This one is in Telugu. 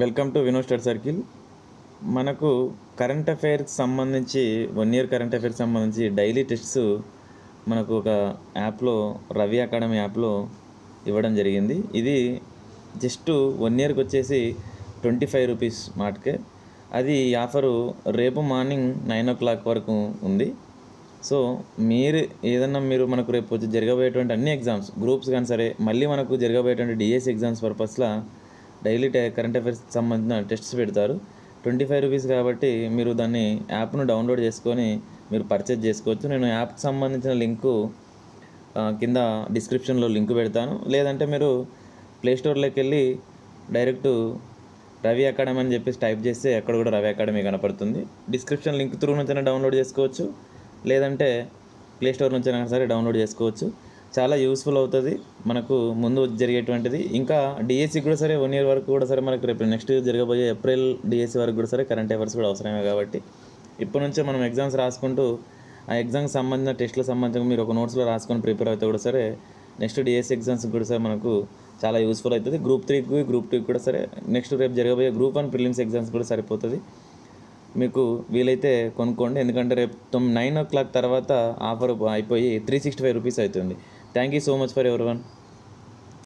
Welcome to Vinod study circle. మనకు కరెంట్ అఫైర్స్కి సంబంధించి 1 ఇయర్ కరెంట్ అఫైర్స్ సంబంధించి డైలీ టెస్ట్స్ మనకు ఒక యాప్లో రవి అకాడమీ యాప్లో ఇవ్వడం జరిగింది. ఇది జస్ట్ 1 ఇయర్కి వచ్చేసి 25 రూపీస్ మాటకే. అది ఈ ఆఫరు రేపు మార్నింగ్ 9 o'clock వరకు ఉంది. సో మీరు మనకు రేపు వచ్చి జరగబోయేటువంటి అన్ని ఎగ్జామ్స్ గ్రూప్స్ కానీ సరే, మళ్ళీ మనకు జరగబోయేటువంటి డిఎస్సి ఎగ్జామ్స్ పర్పస్లో డైలీ కరెంట్ అఫైర్స్కి సంబంధించిన టెస్ట్స్ పెడతారు. 25 రూపీస్ కాబట్టి మీరు దాన్ని యాప్ను డౌన్లోడ్ చేసుకొని మీరు పర్చేజ్ చేసుకోవచ్చు. నేను యాప్కి సంబంధించిన లింకు కింద డిస్క్రిప్షన్లో లింక్ పెడతాను. లేదంటే మీరు ప్లేస్టోర్లోకి వెళ్ళి డైరెక్ట్ రవి అకాడమీ అని చెప్పేసి టైప్ చేస్తే అక్కడ కూడా రవి అకాడమీ కనపడుతుంది. డిస్క్రిప్షన్ లింక్ త్రూ నుంచైనా డౌన్లోడ్ చేసుకోవచ్చు, లేదంటే ప్లేస్టోర్ నుంచైనా సరే డౌన్లోడ్ చేసుకోవచ్చు. చాలా యూస్ఫుల్ అవుతుంది మనకు ముందు జరిగేటువంటిది. ఇంకా డిఎస్సి కూడా సరే 1 ఇయర్ వరకు కూడా సరే మనకు రేపు నెక్స్ట్ జరగబోయే ఏప్రిల్ డిఎస్సి వరకు కూడా సరే కరెంట్ అఫైర్స్ కూడా అవసరమే. కాబట్టి ఇప్పటి నుంచే మనం ఎగ్జామ్స్ రాసుకుంటూ ఆ ఎగ్జామ్కి సంబంధించిన టెస్ట్లకు సంబంధించిన మీరు ఒక నోట్స్లో రాసుకొని ప్రిపేర్ అయితే కూడా సరే నెక్స్ట్ డిఎస్సి ఎగ్జామ్స్కి కూడా సరే మనకు చాలా యూస్ఫుల్ అవుతుంది. గ్రూప్ 3కి గ్రూప్ 2కి కూడా సరే నెక్స్ట్ రేపు జరగబోయే గ్రూప్ 1 ప్రిలిమ్స్ ఎగ్జామ్స్ కూడా సరిపోతుంది. మీకు వీలైతే కొనుక్కోండి, ఎందుకంటే రేపు 9 o'clock తర్వాత ఆఫర్ అయిపోయి 365 రూపీస్ అవుతుంది. Thank you so much for everyone.